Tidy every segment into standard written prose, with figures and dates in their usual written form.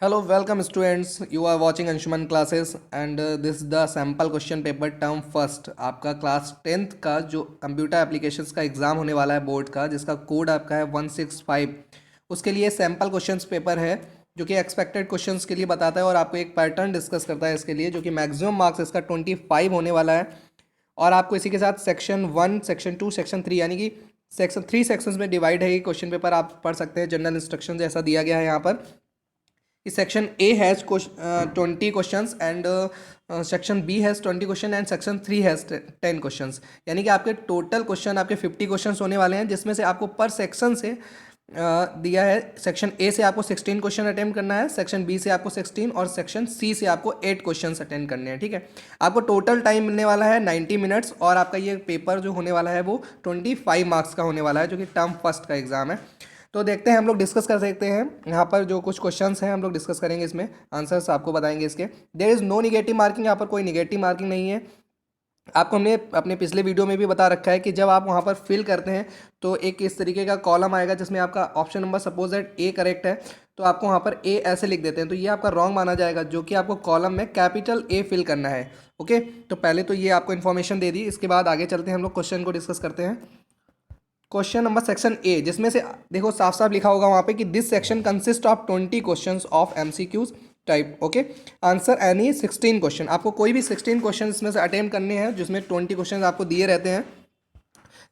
Hello, welcome students. You are watching Anshuman classes and this is the sample question paper term first आपका class 10th का जो computer applications का exam होने वाला है board का, जिसका कोड आपका है 165। उसके लिए सैम्पल क्वेश्चंस पेपर है जो कि एक्सपेक्टेड क्वेश्चंस के लिए बताता है और आपको एक पैटर्न डिस्कस करता है इसके लिए, जो कि मैक्सिमम मार्क्स इसका 25 होने वाला है। और आपको इसी के साथ सेक्शन 1, सेक्शन 2, सेक्शन 3 यानी कि सेक्शन 3 सेक्शंस में डिवाइड है ये क्वेश्चन पेपर। आप पढ़ सकते हैं, जनरल इंस्ट्रक्शन जैसा दिया गया है यहाँ पर। Section A has 20 questions and section B has 20 question and section 3 has 10 questions, यानी कि आपके टोटल क्वेश्चन आपके 50 क्वेश्चंस होने वाले हैं, जिसमें से आपको पर सेक्शन से दिया है। सेक्शन ए से आपको 16 क्वेश्चन अटेम्प्ट करना है, सेक्शन बी से आपको 16 और सेक्शन सी से आपको 8 क्वेश्चन अटेम्प्ट करने हैं। ठीक है, आपको टोटल टाइम मिलने वाला है 90 मिनट्स और आपका ये पेपर जो होने वाला है वो 25 मार्क्स का होने वाला है, जो कि टर्म फर्स्ट का एग्जाम है। तो देखते हैं, हम लोग डिस्कस कर सकते हैं यहाँ पर जो कुछ क्वेश्चंस हैं हम लोग डिस्कस करेंगे, इसमें आंसर्स आपको बताएंगे इसके। There is no negative marking, यहाँ पर कोई निगेटिव मार्किंग नहीं है। आपको हमने अपने पिछले वीडियो में भी बता रखा है कि जब आप वहाँ पर फिल करते हैं तो एक इस तरीके का कॉलम आएगा जिसमें आपका option number suppose that A correct है, तो आपको वहाँ पर ए ऐसे लिख देते हैं, तो ये आपका रॉन्ग माना जाएगा, जो कि आपको कॉलम में कैपिटल ए फिल करना है। ओके, तो पहले तो ये आपको इन्फॉर्मेशन दे दी, इसके बाद आगे चलते हैं, हम लोग क्वेश्चन को डिस्कस करते हैं। क्वेश्चन नंबर सेक्शन ए, जिसमें से देखो साफ साफ लिखा होगा वहाँ पे कि this section consist of 20 questions of MCQs type. Okay, answer any 16 question, आपको कोई भी 16 क्वेश्चन इसमें से अटेम्प्ट करने हैं, जिसमें 20 क्वेश्चन आपको दिए रहते हैं।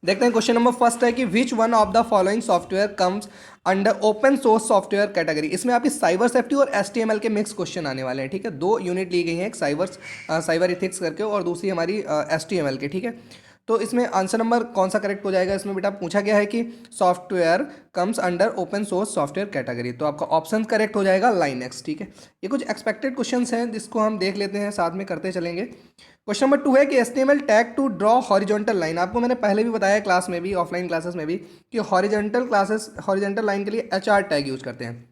देखते हैं क्वेश्चन नंबर फर्स्ट है कि which one of the following software comes under open source software category. इसमें आपकी साइबर सेफ्टी और एचटीएमएल के मिक्स क्वेश्चन आने वाले हैं। ठीक है, दो यूनिट ली गई हैं, एक साइबर इथिक्स करके और दूसरी हमारी एचटीएमएल के। ठीक है, तो इसमें आंसर नंबर कौन सा करेक्ट हो जाएगा, इसमें बेटा पूछा गया है कि software comes under open source software category, तो आपका ऑप्शन करेक्ट हो जाएगा लाइनेक्स। ठीक है, ये कुछ एक्सपेक्टेड क्वेश्चंस हैं जिसको हम देख लेते हैं, साथ में करते चलेंगे। क्वेश्चन नंबर 2 है कि HTML tag to draw horizontal line. आपको मैंने पहले भी बताया क्लास में भी, ऑफलाइन क्लासेस में भी, कि हॉरिजॉन्टल लाइन के लिए एचआर टैग यूज करते हैं।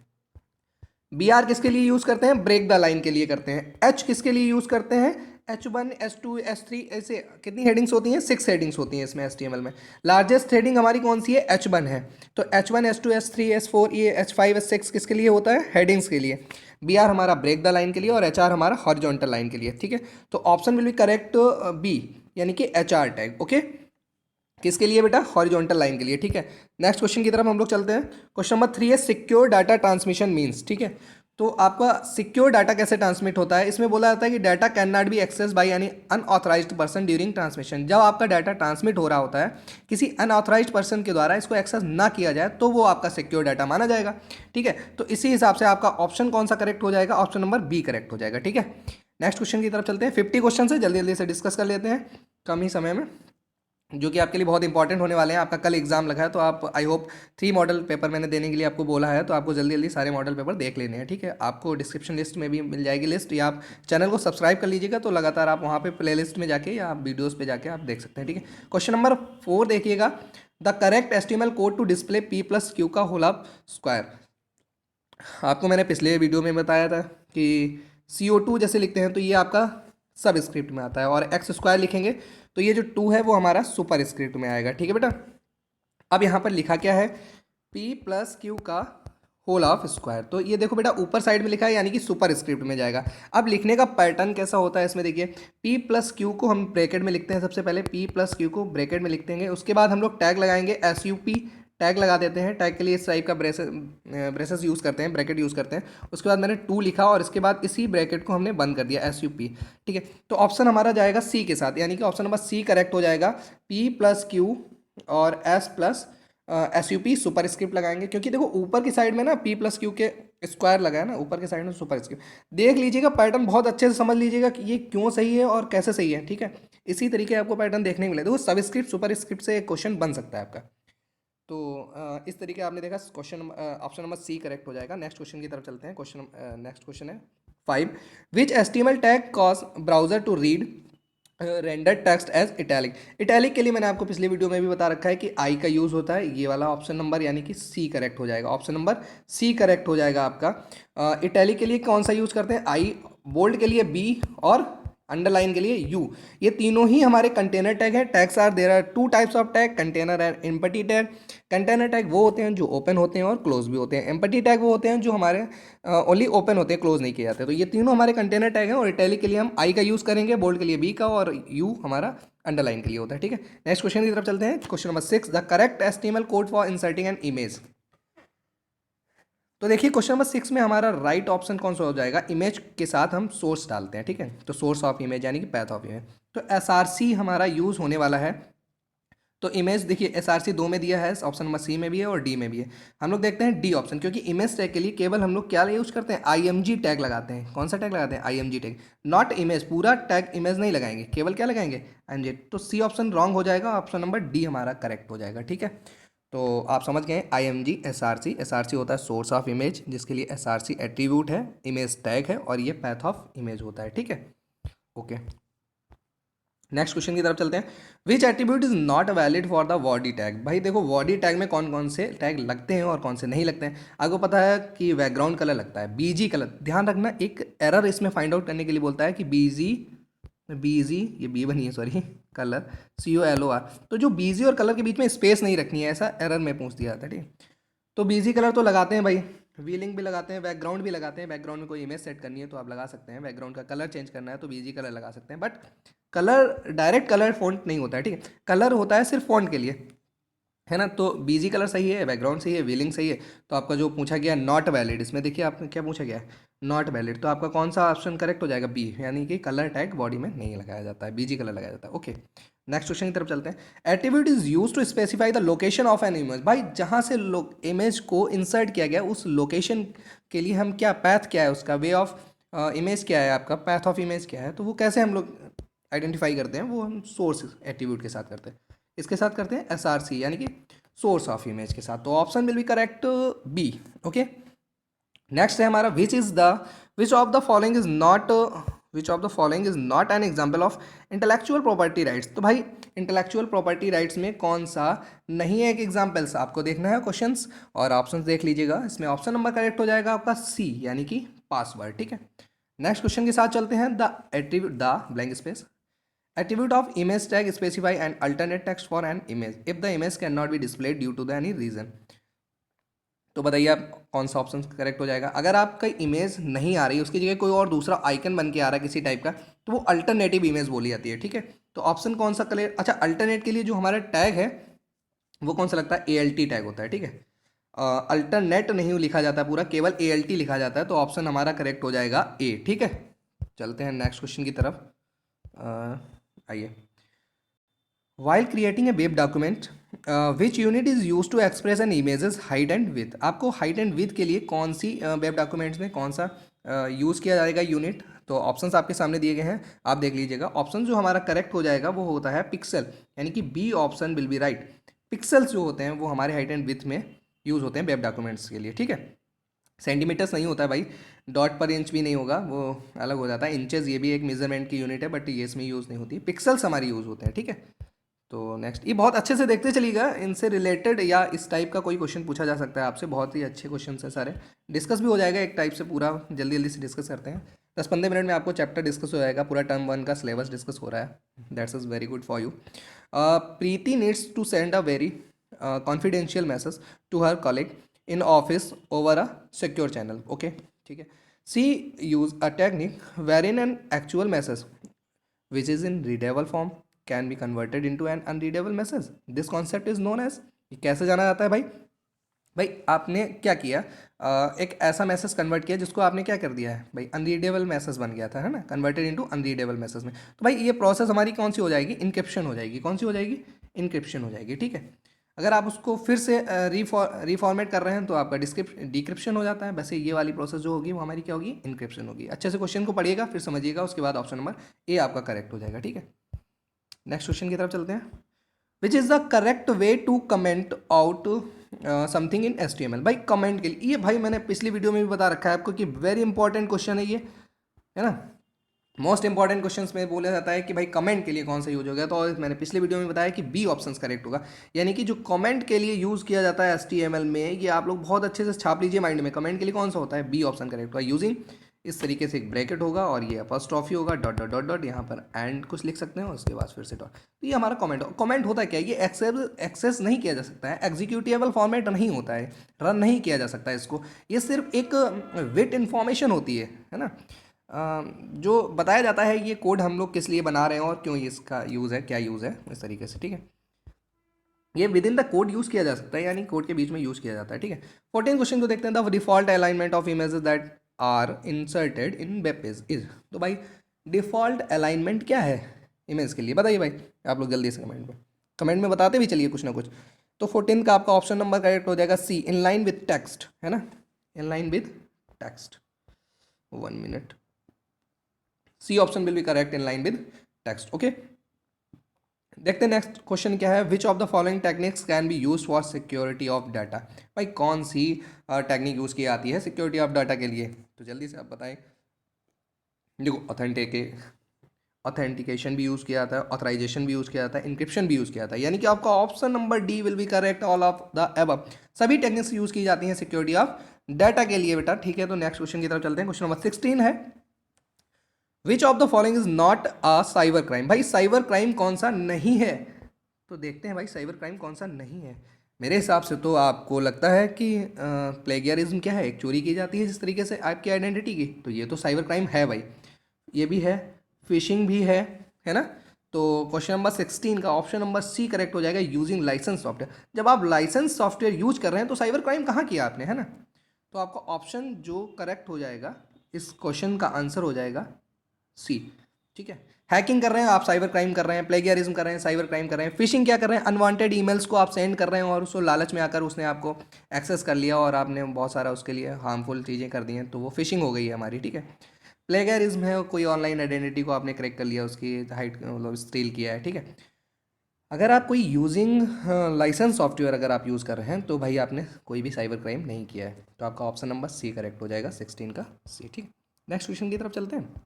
बी आर किसके लिए यूज़ करते हैं, ब्रेक द लाइन के लिए करते हैं। एच किसके लिए यूज़ करते हैं, H1, H2, H3, ऐसे कितनी हेडिंग्स होती हैं, 6 हेडिंग्स होती हैं इसमें HTML में। लार्जेस्ट हेडिंग हमारी कौन सी है, H1 है, तो H1, H2, H3, H4, ये H5, H6 किसके लिए होता है, हेडिंग्स के लिए। बी आर हमारा ब्रेक द लाइन के लिए और एच आर हमारा हॉरिजॉन्टल लाइन के लिए। ठीक है, तो option will be correct B, यानी कि एच आर टैग। ओके, किसके लिए बेटा, हॉरिजॉन्टल लाइन के लिए। ठीक है, नेक्स्ट क्वेश्चन की तरफ हम लोग चलते हैं। क्वेश्चन नंबर 3 है सिक्योर डाटा ट्रांसमिशन मीन्स। ठीक है, तो आपका सिक्योर डाटा कैसे ट्रांसमिट होता है, इसमें बोला जाता है कि data can not be access by any unauthorized person during transmission. जब आपका डाटा ट्रांसमिट हो रहा होता है किसी अनऑथराइज्ड पर्सन के द्वारा, इसको एक्सेस ना किया जाए, तो वो आपका सिक्योर डाटा माना जाएगा। ठीक है, तो इसी हिसाब से आपका ऑप्शन कौन सा करेक्ट हो जाएगा, ऑप्शन नंबर बी करेक्ट हो जाएगा। ठीक है, नेक्स्ट क्वेश्चन की तरफ चलते हैं। 50 क्वेश्चन है, जल्दी जल्दी से डिस्कस कर लेते हैं कम ही समय में, जो कि आपके लिए बहुत इंपॉर्टेंट होने वाले हैं। आपका कल एग्जाम लगा है, तो आप आई होप 3 मॉडल पेपर मैंने देने के लिए आपको बोला है, तो आपको जल्दी जल्दी सारे मॉडल पेपर देख लेने हैं। ठीक है, आपको डिस्क्रिप्शन लिस्ट में भी मिल जाएगी लिस्ट, या आप चैनल को सब्सक्राइब कर लीजिएगा, तो लगातार आप वहाँ पे प्लेलिस्ट में जाके या आप वीडियोज़ पे जाके आप देख सकते हैं। ठीक है, क्वेश्चन नंबर 4 देखिएगा, the correct HTML code to display P+Q का होल ऑफ स्क्वायर। आपको मैंने पिछले वीडियो में बताया था कि CO2 जैसे लिखते हैं तो ये आपका सब स्क्रिप्ट में आता है, और एक्स स्क्वायर लिखेंगे तो ये जो 2 है वो हमारा सुपर स्क्रिप्ट में आएगा। ठीक है बेटा, अब यहाँ पर लिखा क्या है, P+Q का होल ऑफ स्क्वायर, तो ये देखो बेटा ऊपर साइड में लिखा है, यानी कि सुपर स्क्रिप्ट में जाएगा। अब लिखने का पैटर्न कैसा होता है इसमें देखिए, P+Q को हम ब्रैकेट में लिखते हैं, सबसे पहले P+Q को ब्रैकेट में लिखते हैं, उसके बाद हम लोग टैग लगाएंगे, SUP टैग लगा देते हैं। टैग के लिए इस टाइप का ब्रेसेस यूज़ करते हैं, ब्रैकेट यूज़ करते हैं। उसके बाद मैंने 2 लिखा और इसके बाद इसी ब्रैकेट को हमने बंद कर दिया, SUP। ठीक है, तो ऑप्शन हमारा जाएगा सी के साथ, यानी कि ऑप्शन नंबर सी करेक्ट हो जाएगा। P+Q और SUP सुपर स्क्रिप्ट लगाएंगे, क्योंकि देखो ऊपर की साइड में ना P+Q के स्क्वायर लगा है ना, ऊपर की साइड में सुपर स्क्रिप्ट। देख लीजिएगा पैटर्न, बहुत अच्छे से समझ लीजिएगा कि ये क्यों सही है और कैसे सही है। ठीक है, इसी तरीके आपको पैटर्न देखने को मिले, देखो सब स्क्रिप्ट सुपर स्क्रिप्ट से एक क्वेश्चन बन सकता है आपका। तो इस तरीके आपने देखा, question option number C correct हो जाएगा। नेक्स्ट क्वेश्चन की तरफ चलते हैं। नेक्स्ट क्वेश्चन है 5, which HTML tag cause browser to read render text as italic. Italic के लिए मैंने आपको पिछले वीडियो में भी बता रखा है कि आई का यूज़ होता है, ये वाला ऑप्शन नंबर यानी कि सी करेक्ट हो जाएगा, ऑप्शन नंबर सी करेक्ट हो जाएगा आपका। इटैलिक के लिए कौन सा यूज़ करते हैं, आई, बोल्ड के लिए बी और अंडरलाइन के लिए यू। ये तीनों ही हमारे कंटेनर टैग है। Tags are there are two types of tag, container and empty tag. Container tag वो होते हैं जो ओपन होते हैं और क्लोज भी होते हैं। एम्पटी टैग वो होते हैं जो हमारे ओनली ओपन होते हैं, क्लोज नहीं किए जाते। तो ये तीनों हमारे कंटेनर टैग हैं और इटैलिक के लिए हम आई का यूज़ करेंगे, बोल्ड के लिए बी का, और यू हमारा अंडरलाइन के लिए होता है। ठीक है, नेक्स्ट क्वेश्चन की तरफ चलते हैं। Question number 6, the correct HTML code for inserting an image. तो देखिए क्वेश्चन नंबर 6 में हमारा राइट ऑप्शन कौन सा हो जाएगा, इमेज के साथ हम सोर्स डालते हैं। ठीक है, तो सोर्स ऑफ इमेज यानी कि पैथ ऑफ इमेज। तो एसआरसी हमारा यूज़ होने वाला है। तो इमेज देखिए एसआरसी दो में दिया है, ऑप्शन नंबर सी में भी है और डी में भी है। हम लोग देखते हैं डी ऑप्शन, क्योंकि इमेज टैग के लिए केवल हम लोग क्या यूज़ करते हैं, आईएमजी टैग लगाते हैं। कौन सा टैग लगाते हैं, आईएमजी टैग, नॉट इमेज। पूरा टैग इमेज नहीं लगाएंगे, केवल क्या लगाएंगे, आईएमजी। तो सी ऑप्शन रॉन्ग हो जाएगा, ऑप्शन नंबर डी हमारा करेक्ट हो जाएगा। ठीक है, तो आप समझ गए I M G S R C. S R C होता है सोर्स ऑफ इमेज, जिसके लिए एस आर सी एट्रीब्यूट है, इमेज टैग है, और ये पैथ ऑफ इमेज होता है। ठीक है, ओके, नेक्स्ट क्वेश्चन की तरफ चलते हैं। Which attribute is not valid for the body tag. भाई देखो बॉडी टैग में कौन कौन से टैग लगते हैं और कौन से नहीं लगते हैं। आपको पता है कि बैकग्राउंड कलर लगता है, बीजी कलर। ध्यान रखना, एक एरर इसमें फाइंड आउट करने के लिए बोलता है कि बीजी ये बी बनी है, सॉरी, कलर COLOR। तो जो बीजी और कलर के बीच में स्पेस नहीं रखनी है, ऐसा एरर में पूछ दिया था। ठीक, तो बीजी कलर तो लगाते हैं भाई, व्हीलिंग भी लगाते हैं, बैकग्राउंड भी लगाते हैं। बैकग्राउंड में कोई इमेज सेट करनी है तो आप लगा सकते हैं, बैकग्राउंड का कलर चेंज करना है तो बीजी कलर लगा सकते हैं। But colour direct colour font नहीं होता है। ठीक है, कलर होता है सिर्फ फॉन्ट के लिए, है ना। तो बीजी कलर सही है, बैकग्राउंड सही है, व्हीलिंग सही है। तो आपका जो पूछा गया नॉट वैलिड, इसमें देखिए आपने क्या पूछा गया है, नॉट वैलिड। तो आपका कौन सा ऑप्शन करेक्ट हो जाएगा, बी, यानी कि कलर टैग बॉडी में नहीं लगाया जाता है, बीजी कलर लगाया जाता है। ओके, नेक्स्ट क्वेश्चन की तरफ चलते हैं। Attribute is use to specify the location of an image. भाई जहाँ से इमेज को इंसर्ट किया गया उस लोकेशन के लिए हम क्या, पैथ क्या है उसका, वे ऑफ इमेज क्या है, आपका पैथ ऑफ इमेज क्या है, तो वो कैसे हम लोग आइडेंटिफाई करते हैं, वो हम सोर्स एट्रीब्यूट के साथ करते हैं। इसके साथ करते हैं SRC यानी कि सोर्स ऑफ इमेज के साथ। तो option will be correct B. Okay, next है हमारा which of the following is not an example of intellectual property rights. तो भाई इंटेलेक्चुअल प्रॉपर्टी राइट्स में कौन सा नहीं है एक एग्जाम्पल्स, आपको देखना है क्वेश्चंस और ऑप्शंस देख लीजिएगा। इसमें ऑप्शन नंबर करेक्ट हो जाएगा आपका सी, यानी कि पासवर्ड। ठीक है, नेक्स्ट क्वेश्चन के साथ चलते हैं। The attribute the blank space attribute of image tag specify an alternate text for an image if the image cannot be displayed due to the any reason। तो बताइए आप कौन सा ऑप्शन करेक्ट हो जाएगा। अगर आपका इमेज नहीं आ रही, उसकी जगह कोई और दूसरा आइकन बन के आ रहा है किसी टाइप का, तो वो अल्टरनेटिव इमेज बोली जाती है। ठीक है, तो ऑप्शन कौन सा क्लियर, अच्छा अल्टरनेट के लिए जो हमारा टैग है वो कौन सा लगता है, ALT टैग होता है। ठीक है, अल्टरनेट नहीं लिखा जाता पूरा, केवल ALT लिखा जाता है। तो ऑप्शन हमारा करेक्ट हो जाएगा ए। ठीक है, चलते हैं नेक्स्ट क्वेश्चन की तरफ। आइए, while creating a web document which unit is use to express an images height and width. आपको हाइट एंड विथ के लिए कौन सी वेब डॉक्यूमेंट्स में कौन सा यूज़ किया जाएगा यूनिट। तो ऑप्शंस आपके सामने दिए गए हैं, आप देख लीजिएगा। ऑप्शन जो हमारा करेक्ट हो जाएगा वो होता है पिक्सल, यानी कि B option will be right. Pixels जो होते हैं वो हमारे हाइट एंड विथ में यूज़ होते हैं वेब डॉक्यूमेंट्स के लिए। ठीक है, सेंटीमीटर्स नहीं होता है भाई, डॉट पर इंच भी नहीं होगा, वो अलग हो जाता है। इंचेस ये भी एक मेजरमेंट की यूनिट है, बट ये इसमें यूज़ नहीं होती, पिक्सल्स हमारी यूज़ होते हैं। ठीक है, तो नेक्स्ट ये बहुत अच्छे से देखते चलिएगा, इनसे रिलेटेड या इस टाइप का कोई क्वेश्चन पूछा जा सकता है आपसे। बहुत ही अच्छे क्वेश्चन है सारे, डिस्कस भी हो जाएगा एक टाइप से पूरा। जल्दी जल्दी से डिस्कस करते हैं, 10-15 मिनट में आपको चैप्टर डिस्कस हो जाएगा, पूरा टर्म 1 का सिलेबस डिस्कस हो रहा है। That's is very good for you. Preeti needs to send a very confidential message to her colleague in office over a secure channel. Okay, ठीक है, C use a technique where in an actual message which is in readable form can be converted into an unreadable message. This concept is known as, कैसे जाना जाता है भाई, भाई आपने क्या किया, एक ऐसा मैसेज कन्वर्ट किया जिसको आपने क्या कर दिया है भाई, अनरीडेबल मैसेज बन गया था, है ना, कन्वर्टेड इनटू अनरीडेबल मैसेज में। तो भाई ये प्रोसेस हमारी कौन सी हो जाएगी, इनक्रिप्शन हो जाएगी। कौन सी हो जाएगी, इनक्रिप्शन हो जाएगी। ठीक है, अगर आप उसको फिर से रिफॉर्मेट कर रहे हैं तो आपका डिक्रिप्शन हो जाता है। वैसे ये वाली प्रोसेस जो होगी वो हमारी क्या होगी, इनक्रिप्शन होगी। अच्छे से क्वेश्चन को पढ़िएगा, फिर समझिएगा, उसके बाद ऑप्शन नंबर ए आपका करेक्ट हो जाएगा। ठीक है, नेक्स्ट क्वेश्चन की तरफ चलते हैं। Which is the correct way to comment out something in HTML। भाई कमेंट के लिए, ये भाई मैंने पिछली वीडियो में भी बता रखा है आपको कि वेरी इंपॉर्टेंट क्वेश्चन है ये, है ना, मोस्ट इंपॉर्टेंट क्वेश्चंस में बोला जाता है कि भाई कमेंट के लिए कौन सा यूज होगा। तो मैंने पिछले वीडियो में बताया कि बी ऑप्शन करेक्ट होगा, यानी कि जो कमेंट के लिए यूज़ किया जाता है HTML में, ये आप लोग बहुत अच्छे से छाप लीजिए माइंड में। कमेंट के लिए कौन सा होता है, बी ऑप्शन करेक्ट होगा। यूजिंग इस तरीके से एक ब्रैकेट होगा और ये अपॉस्ट्रॉफी होगा, डॉट डॉट डॉट डॉट, यहाँ पर एंड कुछ लिख सकते हैं और उसके बाद फिर से डॉट। तो ये हमारा कमेंट होता है क्या, ये एक्सेस नहीं किया जा सकता है, एग्जीक्यूटेबल फॉर्मेट नहीं होता है, रन नहीं किया जा सकता है इसको। ये सिर्फ एक विट इन्फॉर्मेशन होती है ना, जो बताया जाता है ये कोड हम लोग किस लिए बना रहे हैं और क्यों इसका यूज़ है, क्या यूज़ है, इस तरीके से। ठीक है, ये with in the code use किया जा सकता है, यानी कोड के बीच में यूज़ किया जाता है। ठीक है, 14 क्वेश्चन को देखते हैं। The default alignment of images that are inserted in web page is. तो भाई डिफॉल्ट अलाइनमेंट क्या है इमेज के लिए, बताइए भाई आप लोग जल्दी से कमेंट में बताते भी चलिए कुछ ना कुछ। तो 14 का आपका ऑप्शन नंबर करेक्ट हो जाएगा C, in line with text, है ना, in line with text. 1 minute, C option will be correct, in line with text. Okay, देखते हैं नेक्स्ट क्वेश्चन क्या है। Which of the following techniques can be use for security of data. भाई कौन सी technique use की जाती है security of data के लिए, तो जल्दी से आप बताएं। देखो, ऑथेंटिकेशन भी यूज़ किया जाता है, ऑथराइजेशन भी यूज़ किया जाता है, इंक्रिप्शन भी यूज़ किया जाता है, यानी कि आपका option number D will be correct, all of the above. सभी टेक्निक्स यूज़ की जाती हैं सिक्योरिटी ऑफ डाटा के लिए बेटा। ठीक है, तो नेक्स्ट क्वेश्चन की तरफ चलते हैं। क्वेश्चन नंबर 16 है, which of the following is not a cyber crime. भाई साइबर क्राइम कौन सा नहीं है, तो देखते हैं भाई साइबर क्राइम कौन सा नहीं है। मेरे हिसाब से तो आपको लगता है कि प्लेगियरिज्म क्या है, एक चोरी की जाती है जिस तरीके से आपकी आइडेंटिटी की, तो ये तो साइबर क्राइम है भाई। ये भी है, फिशिंग भी है ना। तो क्वेश्चन नंबर 16 का ऑप्शन नंबर सी करेक्ट हो जाएगा, यूजिंग लाइसेंस सॉफ्टवेयर। जब आप लाइसेंस सॉफ्टवेयर यूज कर रहे हैं तो साइबर क्राइम कहाँ किया आपने, है ना। तो आपका ऑप्शन जो करेक्ट हो जाएगा, इस क्वेश्चन का आंसर हो जाएगा सी। ठीक है, हैकिंग कर रहे हैं आप, साइबर क्राइम कर रहे हैं, प्लेगियरिज्म कर रहे हैं, साइबर क्राइम कर रहे हैं। फिशिंग क्या कर रहे हैं, अनवांटेड ईमेल्स को आप सेंड कर रहे हैं और उसको लालच में आकर उसने आपको एक्सेस कर लिया और आपने बहुत सारा उसके लिए हार्मफुल चीज़ें कर दी हैं, तो वो फिशिंग हो गई है हमारी। ठीक है, प्लेगियरिज्म है कोई ऑनलाइन आइडेंटिटी को आपने क्रैक कर लिया, उसकी हाइट मतलब स्टील किया है। ठीक है, अगर आप कोई यूजिंग लाइसेंस सॉफ्टवेयर अगर आप यूज़ कर रहे हैं तो भाई आपने कोई भी साइबर क्राइम नहीं किया है, तो आपका ऑप्शन नंबर सी करेक्ट हो जाएगा, 16 का सी। ठीक है, नेक्स्ट क्वेश्चन की तरफ चलते हैं।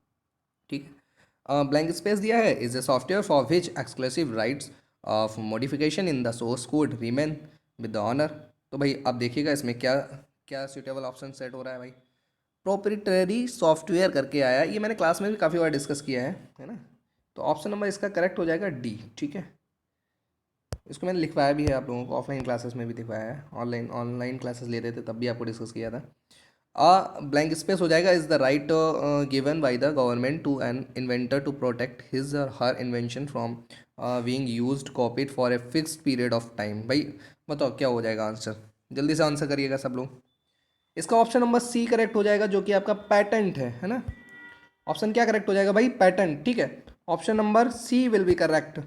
ठीक है, ब्लैंक स्पेस दिया है, is a software for which exclusive rights of modification in the source code remain with the owner. तो भाई आप देखिएगा इसमें क्या क्या सूटेबल ऑप्शन सेट हो रहा है भाई। प्रोप्रिटरी सॉफ्टवेयर करके आया है, ये मैंने क्लास में भी काफ़ी बार डिस्कस किया है ना। तो ऑप्शन नंबर इसका करेक्ट हो जाएगा डी। ठीक है, इसको मैंने लिखवाया भी है आप लोगों को, ऑफलाइन क्लासेस में भी दिखवाया है, ऑनलाइन क्लासेस लेते थे तब भी आपको डिस्कस किया था। ब्लैंक स्पेस हो जाएगा, is the right given by the government to an inventor to protect his or her invention from being used copied for a fixed period of time. भाई बताओ क्या हो जाएगा आंसर, जल्दी से आंसर करिएगा सब लोग। इसका ऑप्शन नंबर सी करेक्ट हो जाएगा, जो कि आपका पैटेंट है ना। ऑप्शन क्या करेक्ट हो जाएगा भाई, पैटेंट। ठीक है, option number C will be correct,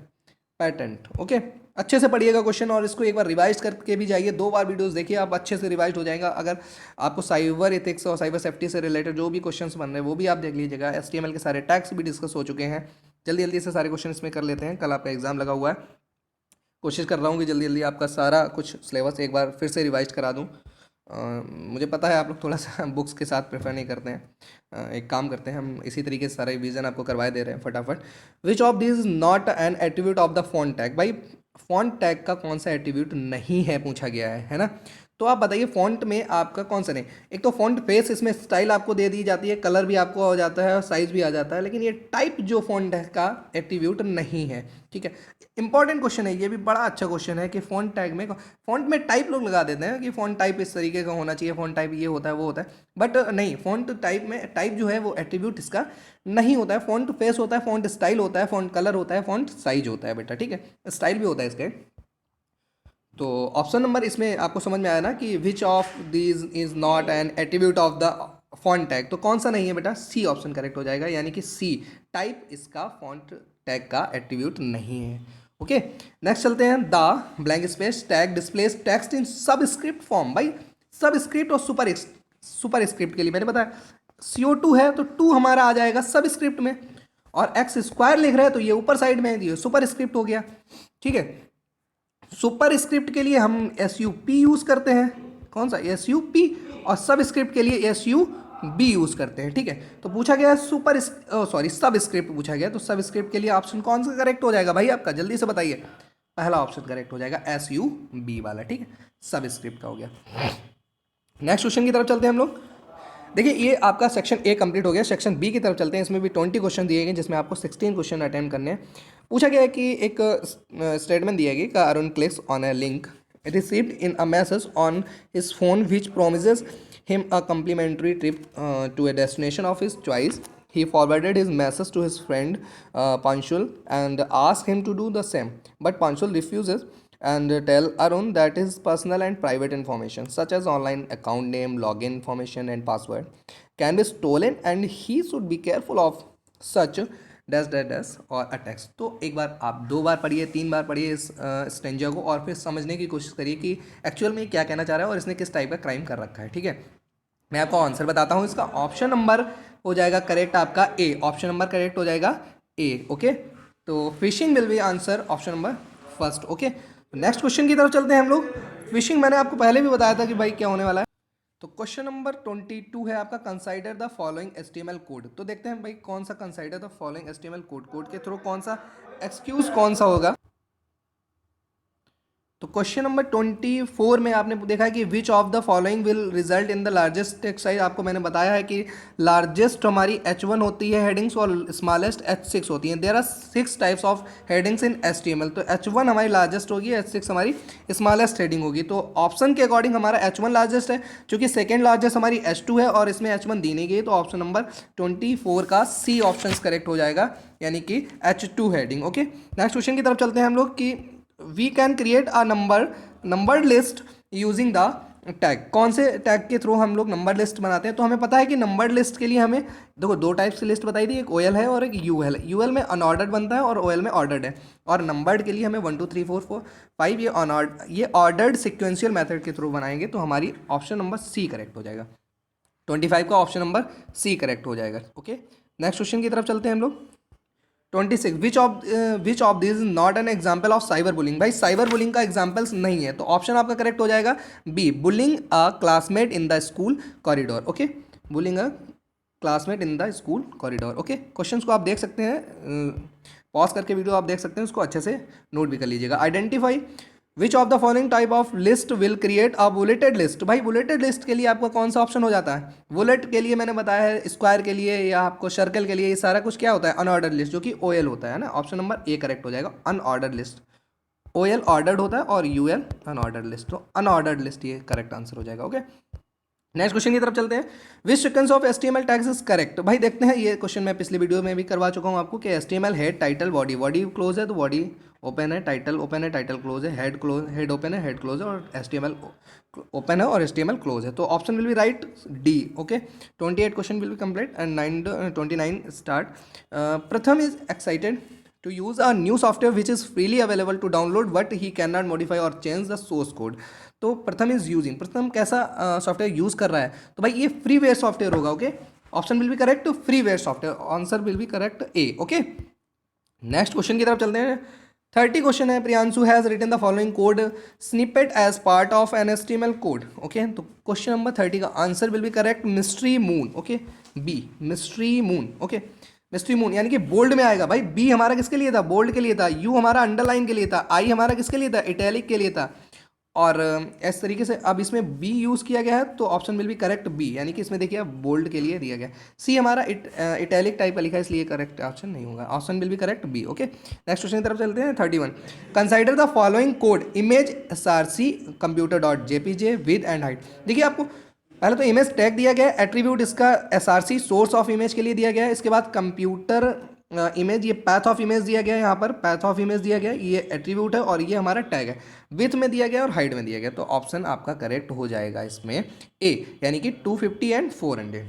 patent. Okay, अच्छे से पढ़िएगा क्वेश्चन और इसको एक बार रिवाइज करके भी जाइए, 2 बार वीडियोस देखिए, आप अच्छे से रिवाइज हो जाएगा। अगर आपको साइबर एथिक्स और साइबर सेफ्टी से रिलेटेड जो भी क्वेश्चंस बन रहे हैं वो भी आप देख लीजिएगा। HTML के सारे टैग्स भी डिस्कस हो चुके हैं। जल्दी जल्दी से सारे क्वेश्चन इसमें कर लेते हैं, कल आपका एग्जाम लगा हुआ है। कोशिश कर रहा हूँ कि जल्दी जल्दी आपका सारा कुछ सिलेबस एक बार फिर से रिवाइज करा दूँ। मुझे पता है आप लोग थोड़ा सा बुक्स के साथ प्रेफर नहीं करते हैं, एक काम करते हैं हम इसी तरीके से सारा रिवीजन आपको करवाए दे रहे हैं फटाफट। विच of this not an attribute of the font tag. भाई फॉन्ट टैग का कौन सा एट्रीब्यूट नहीं है पूछा गया है ना। तो आप बताइए फॉन्ट में आपका कौन सा नहीं। एक तो फॉन्ट फेस, इसमें स्टाइल आपको दे दी जाती है, कलर भी आपको हो जाता है और साइज भी आ जाता है, लेकिन ये टाइप जो फॉन्ट का एट्रीब्यूट नहीं है। ठीक है, इंपॉर्टेंट क्वेश्चन है ये भी, बड़ा अच्छा क्वेश्चन है कि फॉन्ट टैग में, फॉन्ट में टाइप लोग लगा देते हैं कि फॉन्ट टाइप इस तरीके का होना चाहिए, फॉन्ट टाइप ये होता है वो होता है, बट नहीं, फॉन्ट टाइप में टाइप जो है वो एट्रीब्यूट इसका नहीं होता है। फॉन्ट फेस होता है, फॉन्ट स्टाइल होता है, फॉन्ट कलर होता है, फॉन्ट साइज होता है बेटा। ठीक है, स्टाइल भी होता है इसके। तो ऑप्शन नंबर इसमें आपको समझ में आया ना कि which of these is not N attribute of the font tag. तो कौन सा नहीं है बेटा, सी ऑप्शन करेक्ट हो जाएगा, यानी कि सी, टाइप इसका फॉन्ट टैग का एट्रीब्यूट नहीं है। ओके, नेक्स्ट चलते हैं। The blank space tag displace text in subscript form. भाई सबस्क्रिप्ट और सुपर स्क्रिप्ट के लिए मैंने बताया CO2 है तो 2 हमारा आ जाएगा सबस्क्रिप्ट में, और एक्स स्क्वायर लिख रहे हैं तो ये ऊपर साइड में है, ये सुपर स्क्रिप्ट हो गया। ठीक है, सुपर स्क्रिप्ट के लिए हम SUP यूज़ करते हैं, कौन सा SUP, और सब स्क्रिप्ट के लिए SUB यूज़ करते हैं। ठीक है, तो पूछा गया सब स्क्रिप्ट पूछा गया, तो सब स्क्रिप्ट के लिए ऑप्शन कौन सा करेक्ट हो जाएगा भाई आपका, जल्दी से बताइए। पहला ऑप्शन करेक्ट हो जाएगा SUB वाला। ठीक है, सब स्क्रिप्ट का हो गया। नेक्स्ट क्वेश्चन की तरफ चलते हैं हम लोग। देखिए ये आपका सेक्शन ए कंप्लीट हो गया। सेक्शन बी की तरफ चलते हैं। इसमें भी 20 क्वेश्चन दिए गए जिसमें आपको 16 क्वेश्चन अटेम्प्ट करने हैं। पूछा गया है कि एक स्टेटमेंट दिया गया कि Arun clicks on a link received in a message on his phone which promises him a complimentary trip to a destination of his choice. He forwarded his message to his friend Panchul and asked him to do the same. But Panchul refuses and tell Arun that his personal and private information such as online account name, login information and password can be stolen and he should be careful of such dash dash dash और attacks. तो एक बार आप 2 बार पढ़िए, 3 बार पढ़िए इस stanza को और फिर समझने की कोशिश करिए कि एक्चुअल में क्या कहना चाह रहा है और इसने किस टाइप का क्राइम कर रखा है। ठीक है, मैं आपको आंसर बताता हूँ। इसका ऑप्शन नंबर हो जाएगा करेक्ट आपका ए। ऑप्शन नंबर करेक्ट हो जाएगा ए। ओके, तो fishing will be answer option number first. Okay, next question की तरफ चलते हैं हम लोग। फिशिंग मैंने आपको पहले भी बताया था कि भाई क्या होने वाला है। तो क्वेश्चन नंबर 22 है आपका, consider the following HTML code. तो देखते हैं भाई कौन सा consider the following HTML code, code के थ्रू कौन सा एक्सक्यूज कौन सा होगा। तो क्वेश्चन नंबर 24 में आपने देखा है कि विच of the following will result in the largest text size. आपको मैंने बताया है कि लार्जेस्ट हमारी H1 होती है हेडिंग्स और स्मॉलेस्ट H6 होती हैं। There are 6 types of headings in HTML। तो H1 हमारी लार्जेस्ट होगी, H6 हमारी स्मॉलेस्ट हेडिंग होगी। तो ऑप्शन के अकॉर्डिंग हमारा H1 लार्जेस्ट है, क्योंकि सेकेंड लार्जेस्ट हमारी H2 है और इसमें H1 दी नहीं गई। तो ऑप्शन नंबर 24 का सी ऑप्शन करेक्ट हो जाएगा, यानी कि H2 heading. Okay, next question की तरफ चलते हैं हम लोग कि we can create a numbered list using the tag. कौन से टैग के थ्रू हम लोग नंबर लिस्ट बनाते हैं। तो हमें पता है कि नंबर लिस्ट के लिए हमें देखो 2 टाइप की लिस्ट बताई थी, एक OL है और एक UL है। UL में अनऑर्डर्ड बनता है और OL में ऑर्डर्ड है। और नंबर्ड के लिए हमें 1 2 3 4 4 5 ये ऑर्डर्ड सिक्वेंशियल मेथड के थ्रू बनाएंगे। तो हमारी ऑप्शन नंबर सी करेक्ट हो जाएगा। 25 का ऑप्शन नंबर सी करेक्ट हो जाएगा। ओके, नेक्स्ट क्वेश्चन की तरफ चलते हैं हम लोग। 26 which of this is not an example of cyber bullying. भाई साइबर बुलिंग का एग्जाम्पल्स नहीं है, तो ऑप्शन आपका करेक्ट हो जाएगा B, bullying a classmate in the school corridor. Okay, bullying a classmate in the school corridor. Okay, questions को आप देख सकते हैं, पॉज करके वीडियो आप देख सकते हैं, उसको अच्छे से नोट भी कर लीजिएगा। Identify which of the following type of list will create a bulleted list. भाई बुलेटेड लिस्ट के लिए आपका कौन सा ऑप्शन हो जाता है। बुलेट के लिए मैंने बताया है, स्क्वायर के लिए या आपको सर्कल के लिए, ये सारा कुछ क्या होता है, अनऑर्डर्ड लिस्ट, जो कि OL होता है ना। ऑप्शन नंबर ए करेक्ट हो जाएगा, अनऑर्डर्ड लिस्ट। OL ऑर्डर्ड होता है और UL अनऑर्डर्ड लिस्ट, तो अनऑर्डर्ड लिस्ट ये करेक्ट आंसर हो जाएगा। ओके, नेक्स्ट क्वेश्चन की तरफ चलते हैं। विच sequence of HTML tags is correct. भाई देखते हैं, ये क्वेश्चन मैं पिछली वीडियो में भी करवा चुका हूँ आपको कि HTML head title body, body close है तो बॉडी ओपन है, टाइटल ओपन है, टाइटल क्लोज है, हेड क्लोज, हेड ओपन है, हेड क्लोज है, और HTML ओपन है और HTML क्लोज है। तो option will be right D. Okay, 28 question will be complete and 29 start. Pratham is excited to use a new software which is freely available to download but he cannot modify or change the source code। तो प्रथम is using, प्रथम कैसा software use कर रहा है, तो भाई ये फ्रीवेयर सॉफ्टवेयर होगा। Okay, option will be correct freeware software, answer will be correct A. Okay, next question की तरफ चलते हैं। 30 क्वेश्चन है। Priyanshu has written the following code snippet as part of an HTML code. Okay, तो question number 30 का answer will be correct mystery moon. Okay, B, mystery moon. Okay, mystery moon यानी कि bold में आएगा। भाई बी हमारा किसके लिए था, बोल्ड के लिए था। यू हमारा अंडरलाइन के लिए था। आई हमारा किसके लिए था, इटैलिक के लिए था। और इस तरीके से अब इसमें बी यूज़ किया गया है, तो option will be correct B, यानी कि इसमें देखिए बोल्ड के लिए दिया गया। सी हमारा इटैलिक टाइप का लिखा है, इसलिए करेक्ट ऑप्शन नहीं होगा। Option will be correct B. Okay, next question की तरफ चलते हैं। 31 consider the following code image SRC computer.jpg width and height. देखिए आपको पहले तो इमेज टैग दिया गया है, एट्रीब्यूट इसका SRC सोर्स ऑफ इमेज के लिए दिया गया है। इसके बाद कंप्यूटर इमेज, ये पैथ ऑफ इमेज दिया गया है, यहाँ पर पैथ ऑफ इमेज दिया गया है, ये एट्रीब्यूट है और ये हमारा टैग है। विथ में दिया गया और हाइट में दिया गया, तो ऑप्शन आपका करेक्ट हो जाएगा इसमें ए, यानी कि 250 एंड 400,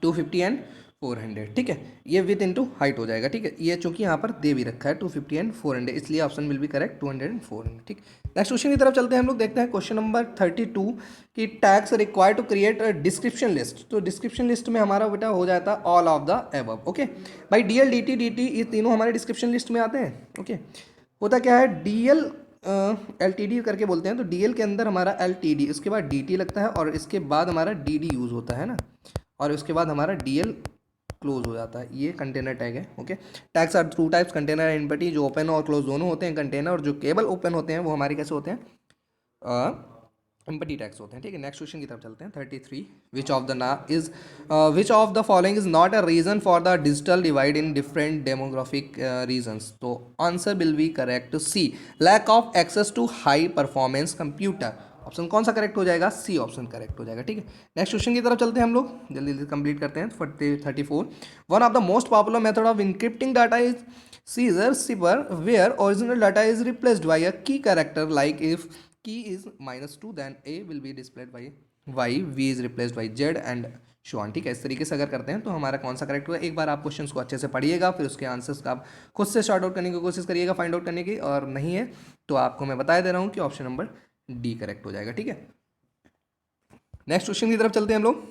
250 एंड 400। ठीक है, ये विथ इंटू हाइट हो जाएगा। ठीक है, ये चूंकि यहाँ पर दे भी रखा है 250 एंड 400, इसलिए option will be correct 200 and 400। ठीक, नेक्स्ट क्वेश्चन की तरफ चलते हैं हम लोग। देखते हैं क्वेश्चन नंबर 32 कि tags required to create a description list. तो डिस्क्रिप्शन लिस्ट में हमारा बेटा हो जाता है all of the above. Okay, भाई DL DT DT ये तीनों हमारे डिस्क्रिप्शन लिस्ट में आते हैं। ओके, होता क्या है, DL LTD करके बोलते हैं, तो DL के अंदर हमारा LTD, उसके बाद DT लगता है और इसके बाद हमारा DD यूज़ होता है ना, और उसके बाद हमारा DL क्लोज हो जाता है। ये कंटेनर टैग है। Okay, tags are 2 types, container and empty, जो ओपन और क्लोज दोनों होते हैं। कंटेनर और जो केबल ओपन होते हैं वो हमारे कैसे होते हैं, एम्पटी टैक्स होते हैं, ठीक है। नेक्स्ट क्वेश्चन की तरफ चलते हैं। 33, which of the following is not a reason for the digital divide in different demographic regions. तो answer will be correct C, lack of access to high performance computer. Option कौन सा correct हो जाएगा? C option correct हो जाएगा, ठीक है। Next question की तरफ चलते हैं हम लोग, जल्दी जल्दी कंप्लीट करते हैं। 34, one of the most popular method of encrypting data is Caesar cipher where original data is replaced by a key character like if key is -2 then a will be displayed by y, v is replaced by z and so on, ठीक है। इस तरीके से अगर करते हैं तो हमारा कौन सा करेक्ट हुआ? एक बार आप क्वेश्चंस को अच्छे से पढ़िएगा, फिर उसके आंसर्स का आप खुद से शॉर्ट आउट करने की कोशिश करिएगा, फाइंड आउट करने की, और नहीं है तो आपको मैं बता दे रहा हूँ कि ऑप्शन नंबर डी करेक्ट हो जाएगा, ठीक है। नेक्स्ट क्वेश्चन की तरफ चलते हैं हम लोग।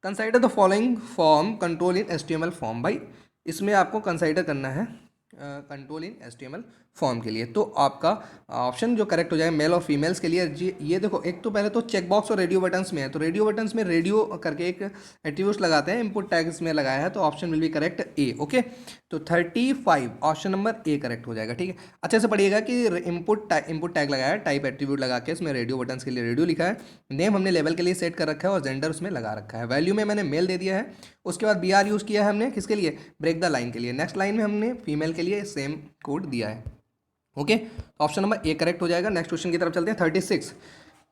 Consider the following form control in HTML form. भाई इसमें आपको कंसाइडर करना है कंट्रोल इन HTML फॉर्म के लिए। तो आपका ऑप्शन जो करेक्ट हो जाएगा मेल और फीमेल्स के लिए, ये देखो, एक तो पहले तो चेक बॉक्स और रेडियो बटन्स में है, तो रेडियो बटन्स में रेडियो करके एक एट्रीब्यूट्स लगाते हैं, इनपुट टैग्स में लगाया है, तो option will be correct A, okay. तो 35 ऑप्शन नंबर ए करेक्ट हो जाएगा, ठीक है। अच्छे से पढ़िएगा कि इनपुट टैग लगाया है, टाइप एट्रीब्यूट लगा के इसमें रेडियो बटन्स के लिए रेडियो लिखा है, नेम हमने लेवल के लिए सेट कर रखा है और जेंडर उसमें लगा रखा है, वैल्यू में मैंने मेल दे दिया है, उसके बाद BR यूज़ किया है हमने किसके लिए? ब्रेक द लाइन के लिए। नेक्स्ट लाइन में हमने फीमेल के लिए सेम कोड दिया है, okay. Option number A correct हो जाएगा। नेक्स्ट क्वेश्चन की तरफ चलते हैं। 36,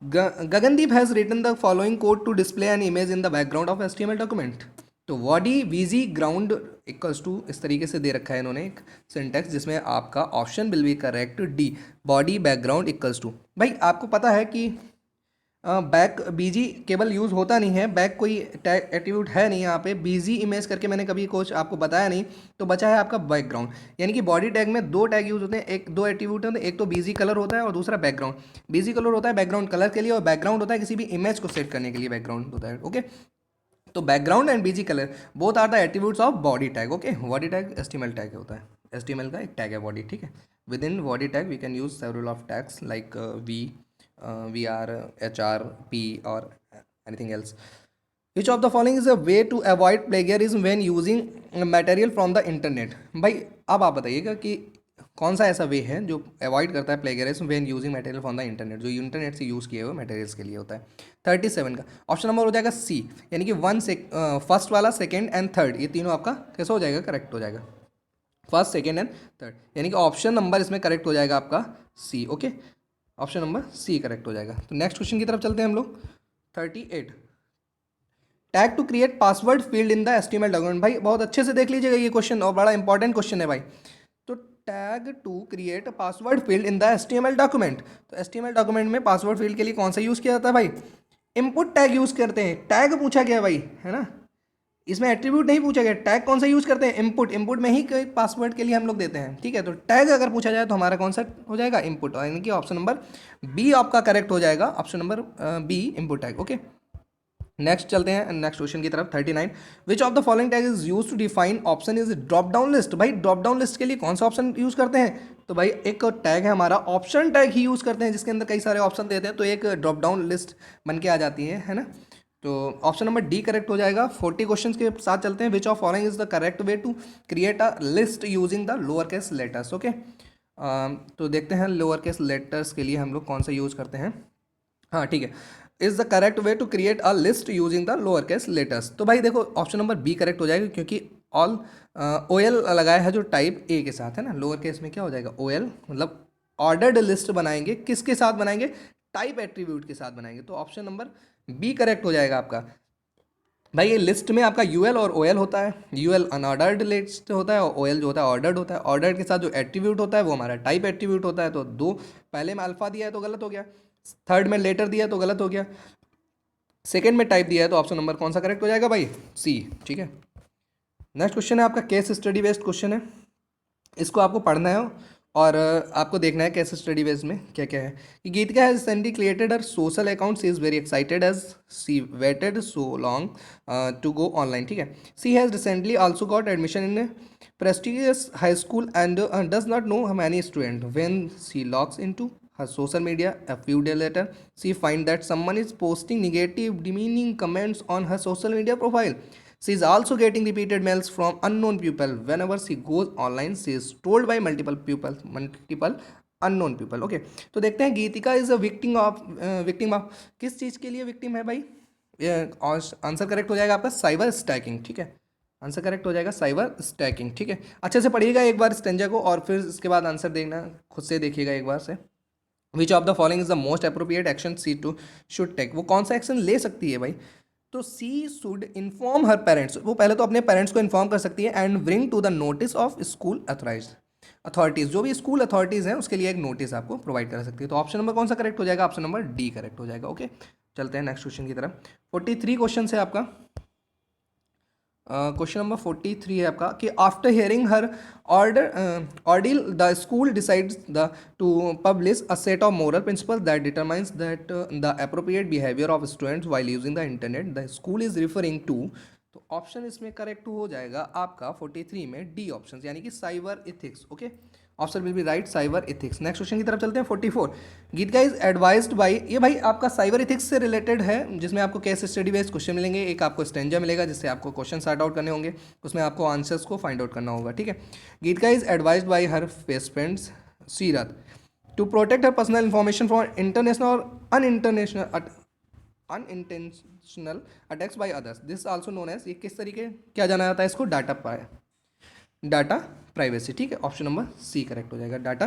Gagandeep has written the following code to display an image in the background of HTML document. तो body VG ground equals to, इस तरीके से दे रखा है इन्होंने एक सिंटेक्स, जिसमें आपका option will be correct D, body background equals to. भाई आपको पता है कि बैक BG केवल यूज़ होता नहीं है, बैक कोई टैग एट्रीब्यूट है नहीं यहाँ पे, BG इमेज करके मैंने कभी कुछ आपको बताया नहीं, तो बचा है आपका बैकग्राउंड। यानी कि बॉडी टैग में दो टैग यूज़ होते हैं, एक दो एट्रीब्यूट होते हैं, एक तो BG कलर होता है और दूसरा बैकग्राउंड। BG कलर होता है बैकग्राउंड कलर के लिए, और बैकग्राउंड होता है किसी भी इमेज को सेट करने के लिए बैकग्राउंड होता है, ओके। तो background and BG colour both are the attributes of body tag, okay. Body tag HTML tag होता है, HTML का एक टैग है बॉडी, ठीक है। Within body tag we can use several of tags like VR, HR, P or anything else. Which of the following is a way to avoid plagiarism when using material from the internet? भाई अब आप बताइएगा कि कौन सा ऐसा वे है जो अवॉइड करता है plagiarism when using material from the internet, जो इंटरनेट से यूज़ किए हुए मटेरियल्स के लिए होता है। 37 का ऑप्शन नंबर हो जाएगा सी, यानी कि फर्स्ट वाला, सेकेंड एंड थर्ड, ये तीनों आपका कैसा हो जाएगा? करेक्ट हो जाएगा, फर्स्ट सेकेंड एंड थर्ड, यानी कि ऑप्शन नंबर इसमें करेक्ट हो जाएगा आपका C, okay. Option number C correct हो जाएगा। तो नेक्स्ट क्वेश्चन की तरफ चलते हैं हम लोग। 38, tag to create password field in the HTML document. भाई बहुत अच्छे से देख लीजिएगा ये क्वेश्चन, और बड़ा इंपॉर्टेंट क्वेश्चन है भाई। तो tag to create password field in the HTML document, तो HTML डॉक्यूमेंट में पासवर्ड फील्ड के लिए कौन सा यूज़ किया जाता है भाई? इनपुट टैग यूज़ करते हैं, टैग पूछा गया भाई, है ना, इसमें एट्रीब्यूट नहीं पूछा गया। टैग कौन सा यूज़ करते हैं? इनपुट में ही पासवर्ड के लिए हम लोग देते हैं, ठीक है। तो टैग अगर पूछा जाए तो हमारा कौन सा हो जाएगा? इनपुट, यानी कि ऑप्शन नंबर बी आपका करेक्ट हो जाएगा, option number B input tag, okay. Next चलते हैं नेक्स्ट क्वेश्चन की तरफ। 39, which of the following tag is use to define option is drop down list. भाई ड्रॉप डाउन लिस्ट के लिए कौन सा ऑप्शन यूज़ करते हैं? तो भाई एक टैग है हमारा ऑप्शन टैग ही यूज़ करते हैं, जिसके अंदर कई सारे ऑप्शन देते हैं, तो एक ड्रॉप डाउन लिस्ट बन के आ जाती है ना। तो ऑप्शन नंबर डी करेक्ट हो जाएगा। 40 क्वेश्चंस के साथ चलते हैं। Which of following is the correct way to create a list using the lower case letters, okay. तो देखते हैं लोअर केस लेटर्स के लिए हम लोग कौन सा यूज़ करते हैं। हाँ ठीक है, is the correct way to create a list using the lower case letters. तो भाई देखो ऑप्शन नंबर बी करेक्ट हो जाएगा, क्योंकि ऑल OL लगाया है जो टाइप ए के साथ है ना। लोअर केस में क्या हो जाएगा? OL, मतलब ऑर्डर्ड लिस्ट बनाएंगे, किसके साथ बनाएंगे? टाइप एट्रीब्यूट के साथ बनाएंगे। तो ऑप्शन नंबर बी करेक्ट हो जाएगा आपका। भाई ये लिस्ट में आपका UL और OL होता है, UL अनऑर्डर्ड लिस्ट होता है और OL जो होता है ऑर्डर्ड होता है। ऑर्डर्ड के साथ जो एट्रीब्यूट होता है वो हमारा टाइप एट्रीब्यूट होता है। तो दो, पहले में अल्फा दिया है तो गलत हो गया, थर्ड में लेटर दिया है तो गलत हो गया, सेकंड में टाइप दिया है, तो ऑप्शन नंबर कौन सा करेक्ट हो जाएगा भाई? सी, ठीक है। नेक्स्ट क्वेश्चन है आपका केस स्टडी बेस्ड क्वेश्चन है, इसको आपको पढ़ना है और आपको देखना है केस स्टडी बेस्ड में क्या क्या है। कि Geetika has recently created her social account, she is very excited as she waited so long to go online, ठीक है। She has recently also got admission in prestigious high school and does not know many student when she logs into her social media a few days later she find that someone is posting negative demeaning comments on her social media profile. She is also getting repeated mails from unknown people whenever she goes online. She is told by multiple unknown people. Okay, तो देखते हैं गीतिका is a victim of किस चीज़ के लिए victim है भाई। Answer correct हो जाएगा आपका साइबर स्टैकिंग, ठीक है। आंसर करेक्ट हो जाएगा साइबर स्टैकिंग, ठीक है। अच्छे से पढ़िएगा एक बार स्टेंजा को और फिर इसके बाद आंसर देखना, खुद से देखिएगा एक बार से। Which of the following is the most appropriate action she to should take, वो कौन सा एक्शन ले सकती है भाई। तो she should inform her parents, वो पहले तो अपने पेरेंट्स को इन्फॉर्म कर सकती है, and bring to the notice of school authorities, जो भी स्कूल अथॉरिटीज़ हैं उसके लिए एक नोटिस आपको प्रोवाइड कर सकती है। तो ऑप्शन नंबर कौन सा करेक्ट हो जाएगा, ऑप्शन नंबर डी करेक्ट हो जाएगा। ओके, चलते हैं नेक्स्ट क्वेश्चन की तरफ। 43 क्वेश्चन है आपका। क्वेश्चन नंबर 43 है आपका कि after hearing her ordeal the school decides the to publish a set of moral principle that determines that the appropriate behaviour of students while using the internet, the school is referring to. तो option इसमें correct हो जाएगा आपका 43 में D option, यानी कि cyber ethics. Okay, option will be right, cyber ethics. Next question की तरफ चलते हैं। 44 गीत गाइज एडवाइज्ड बाई, ये भाई आपका साइबर इथिक्स से रिलेटेड है, जिसमें आपको केस स्टडी बेस्ड क्वेश्चन मिलेंगे, एक आपको स्टेंजा मिलेगा जिससे आपको क्वेश्चन सॉर्ट आउट करने होंगे, उसमें आपको आंसर्स को फाइंड आउट करना होगा, ठीक है। Geet guys advised by her best friends Seerat to protect her personal information for international और unintentional attacks by others, this also known as, ये किस तरीके क्या जाना जाता है इसको, डाटा प्राइवेसी, ठीक है। ऑप्शन नंबर सी करेक्ट हो जाएगा, डाटा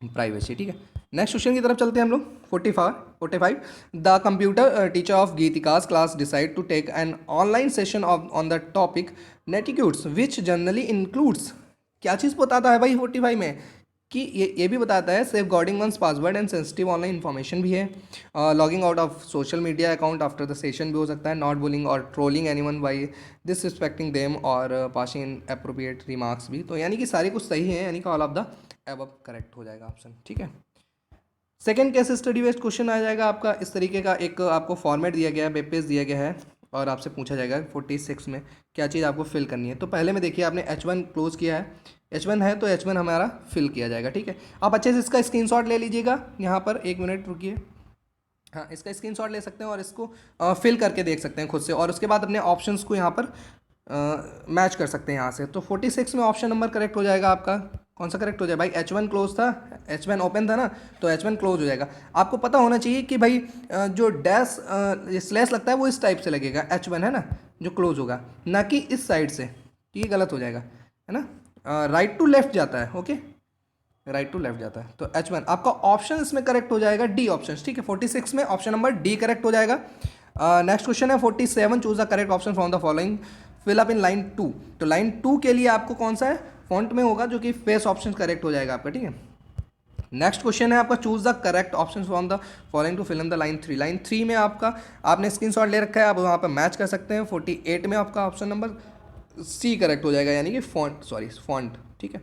प्राइवेसी, ठीक है। नेक्स्ट क्वेश्चन की तरफ चलते हैं हम लोग। 45 the computer teacher of Geetika's class decide to take an online session on the topic netiquettes which generally includes, क्या चीज़ बताता है भाई 45 में, कि ये भी बताता है safeguarding one's password and sensitive online information भी है, logging out of social media account after the session भी हो सकता है, नॉट बुलिंग और trolling anyone by disrespecting them और पासिंग इन अप्रोप्रिएट रिमार्क्स भी। तो यानी कि सारे कुछ सही है, यानी कि all of the above correct हो जाएगा ऑप्शन, ठीक है। Second case study based question आ जाएगा आपका इस तरीके का, एक आपको फॉर्मेट दिया गया है, वेब पेज दिया गया है और आपसे पूछा जाएगा 46 में क्या चीज़ आपको फिल करनी है। तो पहले में देखिए आपने H1 क्लोज किया है, H1 है तो H1 हमारा फिल किया जाएगा, ठीक है। आप अच्छे से इसका स्क्रीनशॉट ले लीजिएगा, यहाँ पर 1 मिनट रुकिए, हाँ इसका स्क्रीनशॉट ले सकते हैं और इसको फिल करके देख सकते हैं खुद से, और उसके बाद अपने ऑप्शंस को यहाँ पर मैच कर सकते हैं यहाँ से। तो 46 में ऑप्शन नंबर करेक्ट हो जाएगा आपका, कौन सा करेक्ट हो जाए भाई, H1 क्लोज था, H1 ओपन था ना, तो H1 क्लोज हो जाएगा। आपको पता होना चाहिए कि भाई जो डैश स्लैश लगता है वो इस टाइप से लगेगा, H1 है ना जो क्लोज होगा, ना कि इस साइड से, तो ये गलत हो जाएगा, है ना, राइट टू लेफ्ट जाता है, ओके राइट टू लेफ्ट जाता है। तो H1 आपका ऑप्शन इसमें करेक्ट हो जाएगा, डी ऑप्शन, ठीक है। 46 में ऑप्शन नंबर डी करेक्ट हो जाएगा। नेक्स्ट क्वेश्चन है 47 choose the correct option from the following fill up in line 2। तो लाइन 2 के लिए आपको कौन सा है, फॉन्ट में होगा, जो कि फेस ऑप्शन करेक्ट हो जाएगा आपका, ठीक है। नेक्स्ट क्वेश्चन है आपका choose the correct option from the following to fill in the line 3। Line 3 में आपका आपने स्क्रीनशॉट ले रखा है, आप वहाँ पर मैच कर सकते हैं। 48 में आपका ऑप्शन नंबर सी करेक्ट हो जाएगा, यानी कि फॉन्ट, ठीक है,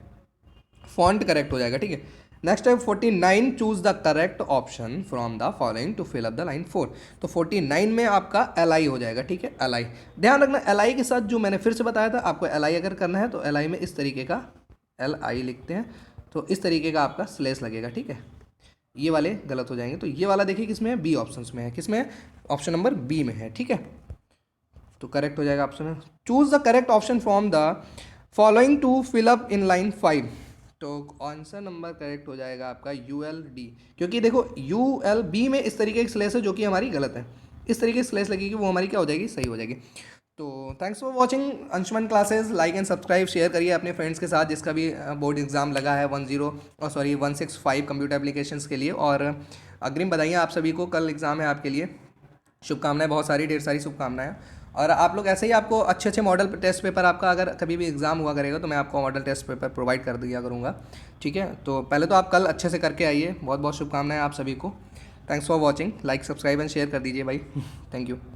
फॉन्ट करेक्ट हो जाएगा, ठीक है। नेक्स्ट है 49 choose the correct option from the following to fill up the line 4। तो 49 में आपका LI हो जाएगा, ठीक है, LI। ध्यान रखना LI के साथ जो मैंने फिर से बताया था, आपको LI अगर करना है तो LI में इस तरीके का LI लिखते हैं, तो इस तरीके का आपका स्लेस लगेगा, ठीक है। ये वाले गलत हो जाएंगे, तो ये वाला देखिए किसमें है, बी ऑप्शन में है, किसमें है, ऑप्शन नंबर बी में है, ठीक है। तो करेक्ट हो जाएगा option, choose the correct option from the following to fill up in line 5। तो आंसर नंबर करेक्ट हो जाएगा आपका ULD, क्योंकि देखो ULB में इस तरीके की स्लेस है जो कि हमारी गलत है, इस तरीके की स्लेस लगेगी वो हमारी क्या हो जाएगी, सही हो जाएगी। तो thanks for watching Anshuman classes, like and subscribe share करिए अपने फ्रेंड्स के साथ जिसका भी बोर्ड एग्जाम लगा है 165 कंप्यूटर एप्लीकेशंस के लिए। और अग्रिम बधाइयाँ आप सभी को, कल एग्ज़ाम है आपके लिए, शुभकामनाएं, बहुत सारी ढेर सारी शुभकामनाएं। और आप लोग ऐसे ही, आपको अच्छे अच्छे मॉडल टेस्ट पेपर आपका अगर कभी भी एग्जाम हुआ करेगा तो मैं आपको मॉडल टेस्ट पेपर प्रोवाइड कर दिया करूँगा, ठीक है। तो पहले तो आप कल अच्छे से करके आइए, बहुत बहुत शुभकामनाएं आप सभी को। Thanks for watching, like subscribe and share कर दीजिए भाई, थैंक यू।